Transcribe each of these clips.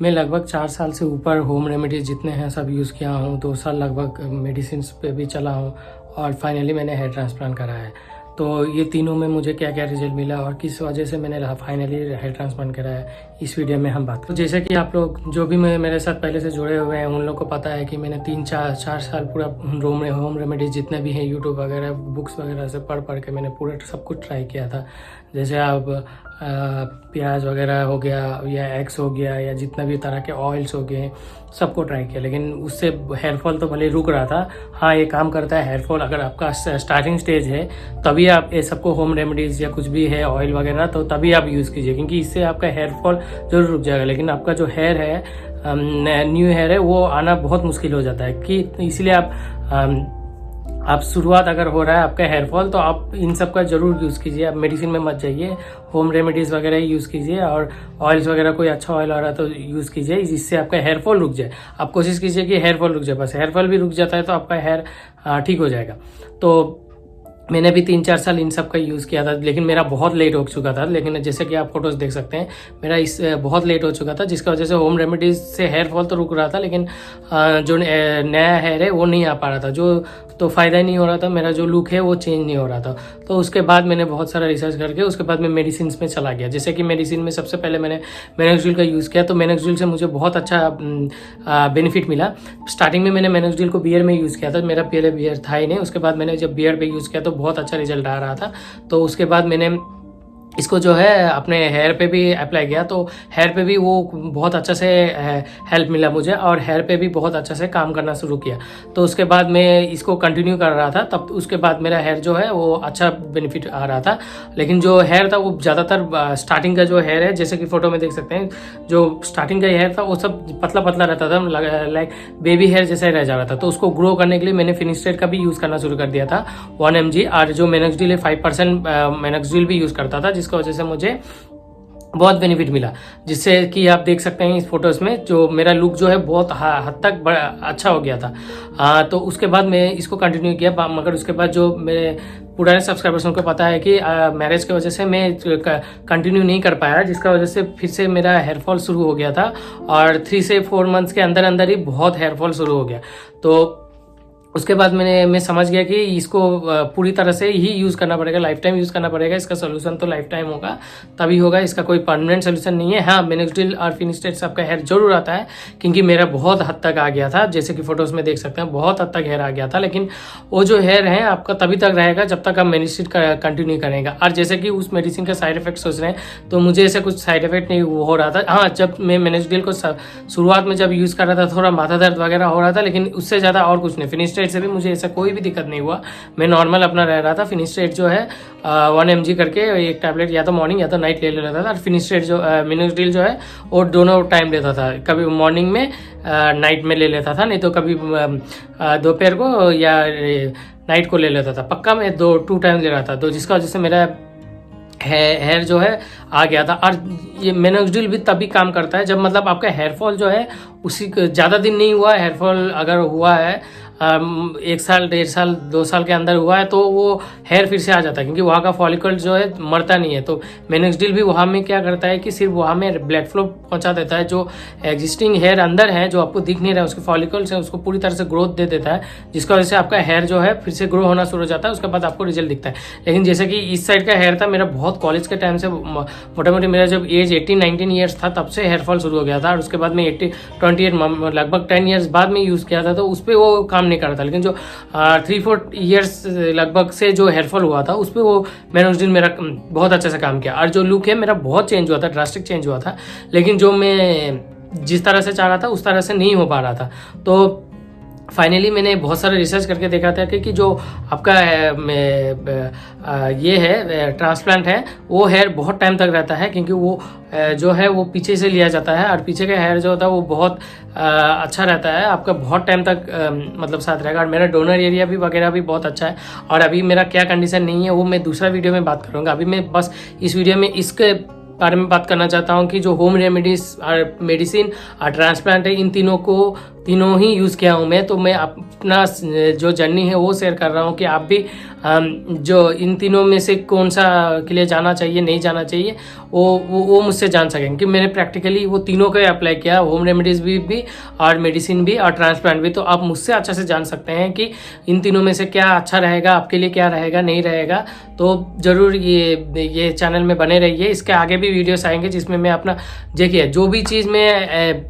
मैं लगभग 4 साल से ऊपर होम रेमेडीज़ जितने हैं सब यूज़ किया हूँ। 2 साल लगभग मेडिसिन पे भी चला हूँ और फाइनली मैंने हेयर ट्रांसप्लांट करा है। तो ये तीनों में मुझे क्या क्या रिजल्ट मिला और किस वजह से मैंने फाइनली हेयर ट्रांसप्लांट करा है, इस वीडियो में हम बात करें। जैसे कि आप लोग जो भी मेरे साथ पहले से जुड़े हुए हैं उन लोग को पता है कि मैंने 3-4 साल पूरा होम रेमेडीज जितने भी हैं यूट्यूब वगैरह बुक्स वगैरह से पढ़ के मैंने पूरा सब कुछ ट्राई किया था। जैसे आप प्याज वगैरह हो गया या एग्स हो गया या जितना भी तरह के ऑयल्स हो गए सबको ट्राई किया, लेकिन उससे हेयर फॉल तो भले रुक रहा था। हाँ, ये काम करता है हेयर फॉल अगर आपका स्टार्टिंग स्टेज है तभी आप ये सबको होम रेमेडीज़ या कुछ भी है ऑयल वगैरह तो तभी आप यूज़ कीजिए, क्योंकि इससे आपका हेयर फॉल जरूर रुक जाएगा। लेकिन आपका जो हेयर है न्यू हेयर है वो आना बहुत मुश्किल हो जाता है कि इसलिए आप शुरुआत अगर हो रहा है आपका हेयर फॉल तो आप इन सब का जरूर यूज़ कीजिए। आप मेडिसिन में मत जाइए, होम रेमेडीज़ वगैरह ही यूज़ कीजिए और ऑयल्स वगैरह कोई अच्छा ऑयल आ रहा है तो यूज़ कीजिए जिससे आपका हेयर फॉल रुक जाए। आप कोशिश कीजिए कि हेयर फॉल रुक जाए, बस हेयर फॉल भी रुक जाता है तो आपका हेयर ठीक हो जाएगा। तो मैंने भी 3-4 साल इन सब का यूज़ किया था, लेकिन मेरा बहुत लेट हो चुका था। लेकिन जैसे कि आप फोटोज़ देख सकते हैं मेरा बहुत लेट हो चुका था, जिसका वजह से होम रेमेडीज़ से हेयर फॉल तो रुक रहा था लेकिन जो नया हेयर है वो नहीं आ पा रहा था, जो तो फ़ायदा ही नहीं हो रहा था। मेरा जो लुक है वो चेंज नहीं हो रहा था। तो उसके बाद मैंने बहुत सारा रिसर्च करके उसके बाद मैं मेडिसिन में चला गया। जैसे कि मेडिसिन में सबसे पहले मैंने मेनोक्सिडिल का यूज़ किया, तो मेनोक्सिडिल से मुझे बहुत अच्छा बेनिफिट मिला। स्टार्टिंग में मैंने मेनोक्सिडिल को बियर में यूज़ किया था, मेरा पहले बियर था ही नहीं। उसके बाद मैंने जब बियर पे यूज़ किया तो बहुत अच्छा रिजल्ट आ रहा था। तो उसके बाद मैंने इसको जो है अपने हेयर पे भी अप्लाई किया, तो हेयर पे भी वो बहुत अच्छा से हेल्प मिला मुझे और हेयर पे भी बहुत अच्छा से काम करना शुरू किया। तो उसके बाद मैं इसको कंटिन्यू कर रहा था, तब उसके बाद मेरा हेयर जो है वो अच्छा बेनिफिट आ रहा था। लेकिन जो हेयर था वो ज़्यादातर स्टार्टिंग का जो हेयर है, जैसे कि फ़ोटो में देख सकते हैं, जो स्टार्टिंग का हेयर था वो सब पतला पतला रहता था, लाइक बेबी हेयर जैसा ही रह जा रहा था। तो उसको ग्रो करने के लिए मैंने फिनिस्टेड का भी यूज़ करना शुरू कर दिया था 1 mg, और जो मेनोक्सिडिल है 5% मेनोक्सिडिल भी यूज़ करता था, जिसकी वजह से मुझे बहुत बेनिफिट मिला। जिससे कि आप देख सकते हैं इस फोटोज़ में जो मेरा लुक जो है बहुत हद तक अच्छा हो गया था। तो उसके बाद मैं इसको कंटिन्यू किया, मगर उसके बाद जो मेरे पुराने सब्सक्राइबर्स को पता है कि मैरिज की वजह से मैं कंटिन्यू नहीं कर पाया, जिसका वजह से फिर से मेरा हेयर फॉल शुरू हो गया था और 3 से 4 मंथ्स के अंदर अंदर ही बहुत हेयर फॉल शुरू हो गया। तो उसके बाद मैं समझ गया कि इसको पूरी तरह से ही यूज़ करना पड़ेगा, लाइफ टाइम यूज़ करना पड़ेगा। इसका सोल्यूशन तो लाइफ टाइम होगा तभी होगा, इसका कोई परमानेंट सोल्यूशन नहीं है। हाँ, मेनोक्सिडिल और फिनिस्टेड सबका हेयर जरूर आता है, क्योंकि मेरा बहुत हद तक आ गया था, जैसे कि फोटोज़ में देख सकते हैं बहुत हद तक हेयर आ गया था। लेकिन वो जो हेयर है आपका तभी तक रहेगा जब तक आप मेडिसिन कंटिन्यू करेंगे। और जैसे कि उस मेडिसिन का साइड इफेक्ट सोच रहे हैं तो मुझे ऐसा कुछ साइड इफेक्ट नहीं हो रहा था। हाँ, जब मैं मेनोक्सिडिल को शुरुआत में जब यूज़ कर रहा था थोड़ा माथा दर्द वगैरह हो रहा था, लेकिन उससे ज़्यादा और कुछ नहीं। फिनिस्टेड से भी मुझे ऐसा कोई भी दिक्कत नहीं हुआ, मैं नॉर्मल अपना रह रहा था। फिनिस्टेड जो है 1 mg करके एक टैबलेट या तो मॉर्निंग या तो नाइट ले लेता था, और फिनिस्टेड जो मेनोक्सिडिल जो है वो दोनों टाइम लेता था, कभी मॉर्निंग में नाइट में ले लेता था, नहीं तो कभी दोपहर को या नाइट को ले लेता था। पक्का मैं 2 टाइम ले रहा था, तो जिसका वजह से मेरा हेयर जो है आ गया था। और ये मेनोक्सिडिल भी तभी काम करता है जब मतलब आपका हेयर फॉल जो है उसी ज़्यादा दिन नहीं हुआ, हेयर फॉल अगर हुआ है 1 साल 1.5 साल 2 साल के अंदर हुआ है तो वो हेयर फिर से आ जाता है, क्योंकि वहाँ का फॉलिकल जो है मरता नहीं है। तो मेनोक्सिडिल भी वहाँ में क्या करता है कि सिर्फ वहाँ में ब्लड फ्लो पहुँचा देता है, जो एग्जिस्टिंग हेयर अंदर है जो आपको दिख नहीं रहा है उसके फॉलिकल से उसको पूरी तरह से ग्रोथ दे देता है, जिसका वजह से आपका हेयर जो है फिर से ग्रो होना शुरू हो जाता है। उसके बाद आपको रिजल्ट दिखता है। लेकिन जैसे कि इस साइड का हेयर था मेरा बहुत कॉलेज के टाइम से, मोटा मोटी मेरा जब एज 18-19 ईयर्स था तब से हेयर फॉल शुरू हो गया था, और उसके बाद में 28 लगभग 10 ईयर्स बाद में यूज़ किया था, तो उस पर वो काम नहीं कर रहा था। लेकिन जो 3-4 ईयर्स लगभग से जो हेयरफॉल हुआ था उस पर वो मेनोक्सिडिल मेरा बहुत अच्छे से काम किया, और जो लुक है मेरा बहुत चेंज हुआ था, ड्रास्टिक चेंज हुआ था। लेकिन जो मैं जिस तरह से चाह रहा था उस तरह से नहीं हो पा रहा था। तो फाइनली मैंने बहुत सारे रिसर्च करके देखा था कि जो आपका ये है ट्रांसप्लांट है वो हेयर बहुत टाइम तक रहता है, क्योंकि वो जो है वो पीछे से लिया जाता है, और पीछे का हेयर जो होता है वो बहुत अच्छा रहता है, आपका बहुत टाइम तक मतलब साथ रहेगा। और मेरा डोनर एरिया भी वगैरह भी बहुत अच्छा है। और अभी मेरा क्या कंडीशन नहीं है वो मैं दूसरा वीडियो में बात करूँगा। अभी मैं बस इस वीडियो में इसके बारे में बात करना चाहता हूँ कि जो होम रेमेडीज और मेडिसिन और ट्रांसप्लांट है इन तीनों को तीनों ही यूज़ किया हूँ मैं। तो मैं अपना जो जर्नी है वो शेयर कर रहा हूँ कि आप भी जो इन तीनों में से कौन सा के लिए जाना चाहिए नहीं जाना चाहिए वो मुझसे जान सकें, कि मैंने प्रैक्टिकली वो तीनों को अप्लाई किया, होम रेमेडीज़ भी और मेडिसिन भी और ट्रांसप्लांट भी। तो आप मुझसे अच्छा से जान सकते हैं कि इन तीनों में से क्या अच्छा रहेगा आपके लिए, क्या रहेगा नहीं रहेगा। तो ज़रूर ये चैनल में बने रहिए। इसके आगे भी वीडियोस आएंगे जिसमें मैं अपना देखिए जो भी चीज़ मैं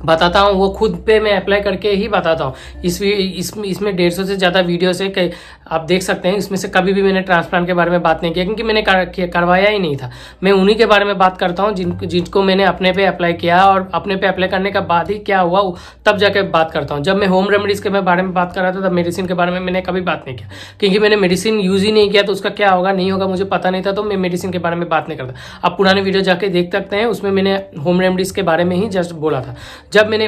बताता हूँ वो खुद पे मैं अप्लाई करके ही बताता हूँ। इसमें 150 से ज़्यादा वीडियोस है, आप देख सकते हैं। इसमें से कभी भी मैंने ट्रांसप्लांट के बारे में बात नहीं किया, क्योंकि मैंने करवाया ही नहीं था। मैं उन्हीं के बारे में बात करता हूँ जिनको मैंने अपने पे अप्लाई किया, और अपने पे अप्लाई करने के बाद ही क्या हुआ तब जाके बात करता हूँ। जब मैं होम रेमेडीज़ के बारे में बात कर रहा था तब मेडिसिन के बारे में मैंने कभी बात नहीं किया, क्योंकि मैंने मेडिसिन यूज़ ही नहीं किया। तो उसका क्या होगा नहीं होगा मुझे पता नहीं था, तो मैं मेडिसिन के बारे में बात नहीं करता। आप पुराने वीडियो जाके देख सकते हैं, उसमें मैंने होम रेमेडीज़ के बारे में ही जस्ट बोला था। जब मैंने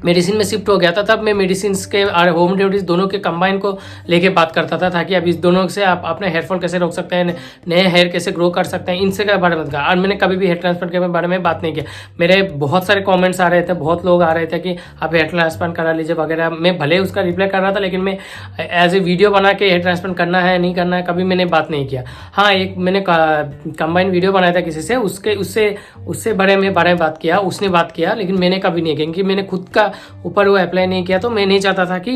मेडिसिन में शिफ्ट हो गया था तब मैं मेडिसिन के और होम रेमेडीज दोनों के कंबाइन को लेके बात करता था, ताकि अब इस दोनों से आप अपने हेयर फॉल कैसे रोक सकते हैं, नए हेयर कैसे ग्रो कर सकते हैं, इनसे के बारे में कहा। और मैंने कभी भी हेयर ट्रांसप्लांट के बारे में बात नहीं किया। मेरे बहुत सारे कमेंट्स आ रहे थे, बहुत लोग आ रहे थे कि आप हेयर ट्रांसप्लांट करा लीजिए वगैरह। मैं भले उसका रिप्लाई कर रहा था, लेकिन मैं एज ए वीडियो बना के हेयर ट्रांसप्लांट करना है नहीं करना है कभी मैंने बात नहीं किया। हाँ, एक मैंने कंबाइन वीडियो बनाया था किसी से, उससे बारे में बात किया, उसने बात किया, लेकिन मैंने कभी नहीं किया, क्योंकि मैंने खुद का ऊपर वो अप्लाई नहीं किया। तो मैं नहीं चाहता था कि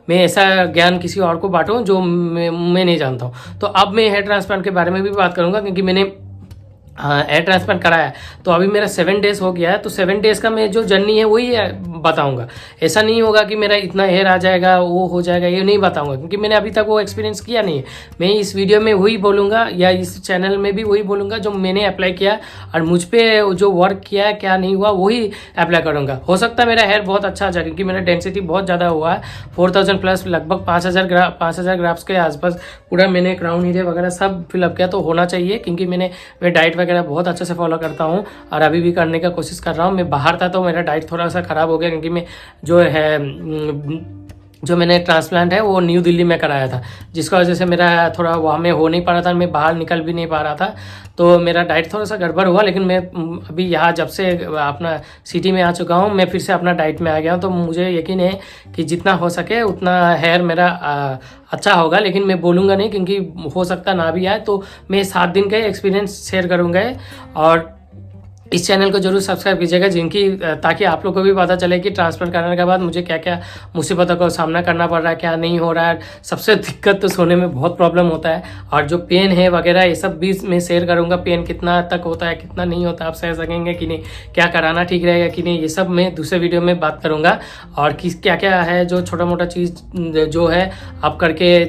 मैं ऐसा ज्ञान किसी और को बांटूं जो मैं नहीं जानता हूं। तो अब मैं हेयर ट्रांसप्लांट के बारे में भी बात करूंगा, क्योंकि मैंने हेयर ट्रांसप्लांट कराया है। तो अभी मेरा 7 डेज हो गया है। तो 7 डेज का मैं जो जर्नी है वही बताऊंगा। ऐसा नहीं होगा कि मेरा इतना हेयर आ जाएगा वो हो जाएगा, ये नहीं बताऊंगा, क्योंकि मैंने अभी तक वो एक्सपीरियंस किया नहीं है। मैं इस वीडियो में वही बोलूंगा, या इस चैनल में भी वही बोलूंगा जो मैंने अप्लाई किया और मुझ पर जो वर्क किया है, क्या नहीं हुआ वही अप्लाई करूंगा। हो सकता है मेरा हेयर बहुत अच्छा आ जाए, क्योंकि मेरा डेंसिटी बहुत ज़्यादा हुआ है, 4000 प्लस, लगभग 5000 ग्राफ्स के आसपास पूरा मैंने क्राउन एरिया वगैरह सब फिलअप किया। तो होना चाहिए, क्योंकि मैं डाइट वगैरह बहुत अच्छे से फॉलो करता हूँ और अभी भी करने का कोशिश कर रहा हूँ। मैं बाहर था तो मेरा डाइट थोड़ा सा खराब हो गया, क्योंकि मैं जो मैंने ट्रांसप्लांट है वो न्यू दिल्ली में कराया था, जिसका वजह से मेरा थोड़ा वहाँ में हो नहीं पा रहा था, मैं बाहर निकल भी नहीं पा रहा था। तो मेरा डाइट थोड़ा सा गड़बड़ हुआ। लेकिन मैं अभी यहाँ जब से अपना सिटी में आ चुका हूँ, मैं फिर से अपना डाइट में आ गया हूँ। तो मुझे यकीन है कि जितना हो सके उतना हेयर मेरा अच्छा होगा। लेकिन मैं बोलूँगा नहीं, क्योंकि हो सकता ना भी आए। तो मैं 7 दिन का एक्सपीरियंस शेयर करूँगा। और इस चैनल को जरूर सब्सक्राइब कीजिएगा, ताकि आप लोग को भी पता चले कि ट्रांसप्लांट करने के बाद मुझे क्या क्या मुसीबतों का सामना करना पड़ रहा है, क्या नहीं हो रहा है। सबसे दिक्कत तो सोने में बहुत प्रॉब्लम होता है, और जो पेन है वगैरह ये सब भी मैं शेयर करूंगा। पेन कितना तक होता है, कितना नहीं होता, आप सह सकेंगे कि नहीं, क्या कराना ठीक रहेगा कि नहीं, ये सब मैं दूसरे वीडियो में बात करूँगा। और क्या क्या है जो छोटा मोटा चीज़ जो है आप करके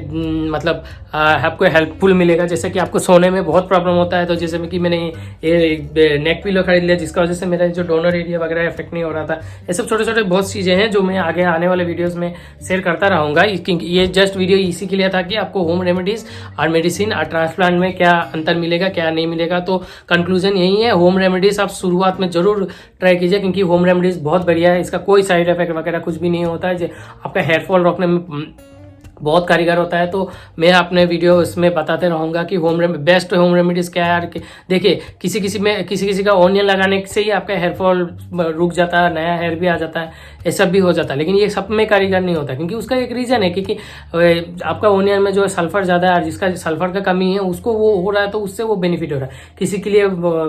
मतलब आपको हेल्पफुल मिलेगा। जैसे कि आपको सोने में बहुत प्रॉब्लम होता है, तो जैसे कि मैंने ये नेक पिलो खरीद लिया, जिसका वजह से मेरा जो डोनर एरिया वगैरह इफेक्ट नहीं हो रहा था। ये सब छोटे छोटे बहुत चीज़ें हैं जो मैं आगे आने वाले वीडियोस में शेयर करता रहूँगा। ये जस्ट वीडियो इसी के लिए था कि आपको होम रेमेडीज़ और मेडिसिन और ट्रांसप्लांट में क्या अंतर मिलेगा, क्या नहीं मिलेगा। तो कंक्लूजन यही है, होम रेमेडीज़ आप शुरुआत में जरूर ट्राई कीजिए, क्योंकि होम रेमेडीज़ बहुत बढ़िया है। इसका कोई साइड इफेक्ट वगैरह कुछ भी नहीं होता है, जो आपका हेयर फॉल रोकने में बहुत कारीगर होता है। तो मैं अपने वीडियो इसमें बताते रहूँगा कि बेस्ट होम रेमेडीज़ क्या है। देखिए किसी का ऑनियन लगाने से ही आपका हेयर फॉल रुक जाता है, नया हेयर भी आ जाता है, ये सब भी हो जाता है। लेकिन ये सब में कारीगर नहीं होता, क्योंकि उसका एक रीज़न है, क्योंकि आपका ऑनियन में जो सल्फर ज़्यादा है और जिसका सल्फर का कमी है उसको वो हो रहा है, तो उससे वो बेनिफिट हो रहा है। किसी के लिए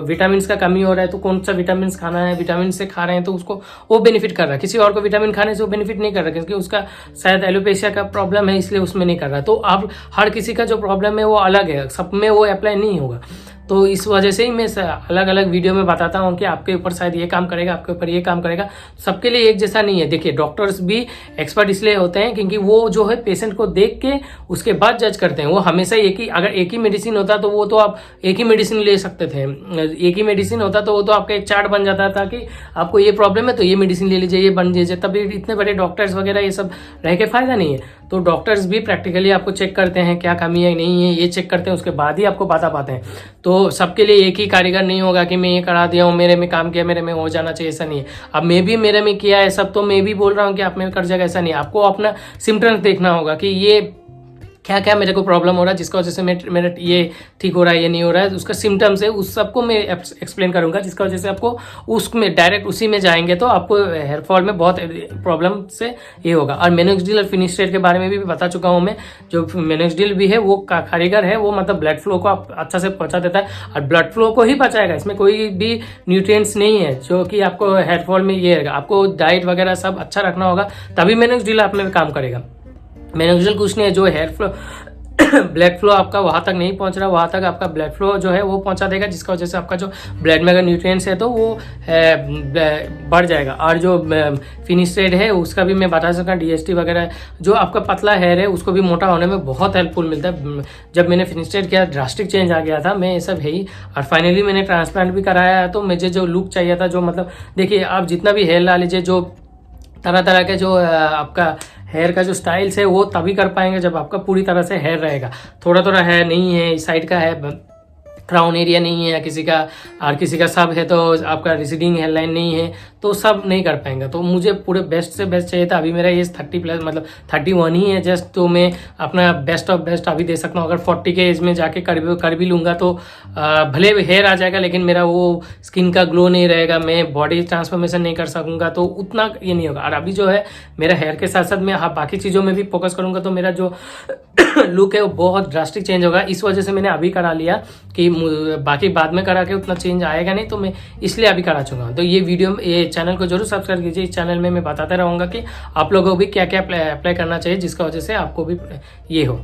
विटामिन का कमी हो रहा है, तो कौन सा विटामिन खाना है, विटामिन से खा रहे हैं तो उसको वो बेनिफिट कर रहा है। किसी और को विटामिन खाने से वो बेनिफिट नहीं कर रहा, क्योंकि उसका शायद एलोपेशिया का प्रॉब्लम है, इसलिए उसमें नहीं कर रहा। तो अब हर किसी का जो प्रॉब्लम है वो अलग है, सब में वो अप्लाई नहीं होगा। तो इस वजह से ही मैं अलग अलग वीडियो में बताता हूँ कि आपके ऊपर शायद ये काम करेगा, आपके ऊपर ये काम करेगा। सबके लिए एक जैसा नहीं है। देखिए डॉक्टर्स भी एक्सपर्ट इसलिए होते हैं क्योंकि वो जो है पेशेंट को देख के उसके बाद जज करते हैं। वो हमेशा अगर एक ही मेडिसिन होता तो वो तो आप एक ही मेडिसिन ले सकते थे। एक ही मेडिसिन होता तो वो तो आपका एक चार्ट बन जाता था कि आपको ये प्रॉब्लम है तो ये मेडिसिन ले लीजिए, ये बन लीजिए। तभी इतने बड़े डॉक्टर्स वगैरह ये सब रह के फायदा नहीं है। तो डॉक्टर्स भी प्रैक्टिकली आपको चेक करते हैं क्या कमी है नहीं है, ये चेक करते हैं, उसके बाद ही आपको बता पाते हैं। तो सबके लिए एक ही कारीगर नहीं होगा कि मैं ये करा दिया हूँ, मेरे में काम किया, मेरे में हो जाना चाहिए, ऐसा नहीं है। अब मैं भी मेरे में किया है सब, तो मैं भी बोल रहा हूँ कि आप में कर जाएगा, ऐसा नहीं है। आपको अपना सिम्टम्स देखना होगा कि ये क्या क्या मेरे को प्रॉब्लम हो रहा है जिसका वजह से मेरा ये ठीक हो रहा है, ये नहीं हो रहा है, उसका सिम्टम्स है, उस सबको मैं एक्सप्लेन करूंगा, जिसका वजह से आपको उसमें डायरेक्ट उसी में जाएंगे तो आपको हेयर फॉल में बहुत प्रॉब्लम से ये होगा। और मिनोक्सिडिल और फिनिस्ट्रेट के बारे में भी बता चुका हूँ मैं। जो मिनोक्सिडिल भी है वो कारीगर है, वो मतलब ब्लड फ्लो को अच्छा से पहुंचा देता है और ब्लड फ्लो को ही बचाएगा, इसमें कोई भी न्यूट्रिएंट्स नहीं है जो कि आपको हेयर फॉल में ये रहेगा। आपको डाइट वगैरह सब अच्छा रखना होगा तभी मिनोक्सिडिल आप में काम करेगा। मिनोक्सिडिल कुछ नहीं है, जो हेयर फ्लो ब्लड फ्लो आपका वहां तक नहीं पहुंच रहा, वहां तक आपका ब्लड फ्लो जो है वो पहुंचा देगा, जिसका वजह से आपका जो ब्लड में अगर न्यूट्रिएंट्स है तो वो बढ़ जाएगा। और जो फिनिस्ट्रेट है उसका भी मैं बता सकता, DHT वगैरह, जो आपका पतला हेयर है उसको भी मोटा होने में बहुत हेल्पफुल मिलता है। जब मैंने फिनिस्ट्रेट किया ड्रास्टिक चेंज आ गया था, मैं ये सब है ही। और फाइनली मैंने ट्रांसप्लांट भी कराया, तो मुझे जो लुक चाहिए था, जो मतलब देखिए आप जितना भी हेयर ला लीजिए, जो तरह तरह के जो आपका हेयर का जो स्टाइल्स है वो तभी कर पाएंगे जब आपका पूरी तरह से हेयर रहेगा। थोड़ा थोड़ा हेयर नहीं है, इस साइड का है, क्राउन एरिया नहीं है, या किसी का और किसी का सब है, तो आपका रिसीडिंग हेयर लाइन नहीं है, तो सब नहीं कर पाएंगे। तो मुझे पूरे बेस्ट से बेस्ट चाहिए था। अभी मेरा एज 30+ मतलब 31 ही है जस्ट, तो मैं अपना बेस्ट ऑफ बेस्ट अभी दे सकता हूँ। अगर 40 के एज में जाके कर भी लूँगा तो भले हेयर आ जाएगा, लेकिन मेरा वो स्किन का ग्लो नहीं रहेगा, मैं बॉडी ट्रांसफॉर्मेशन नहीं कर सकूँगा, तो उतना ये नहीं होगा। और अभी जो है मेरा हेयर के साथ साथ मैं बाकी चीज़ों में भी फोकस करूँगा, तो मेरा जो लुक है वो बहुत ड्रास्टिक चेंज होगा। इस वजह से मैंने अभी करा लिया कि बाकी बाद में करा के उतना चेंज आएगा नहीं, तो मैं इसलिए अभी करा चुका हूँ। तो ये चैनल को जरूर सब्सक्राइब कीजिए। इस चैनल में मैं बताता रहूँगा कि आप लोगों को भी क्या क्या अप्लाई करना चाहिए, जिसका वजह से आपको भी ये हो।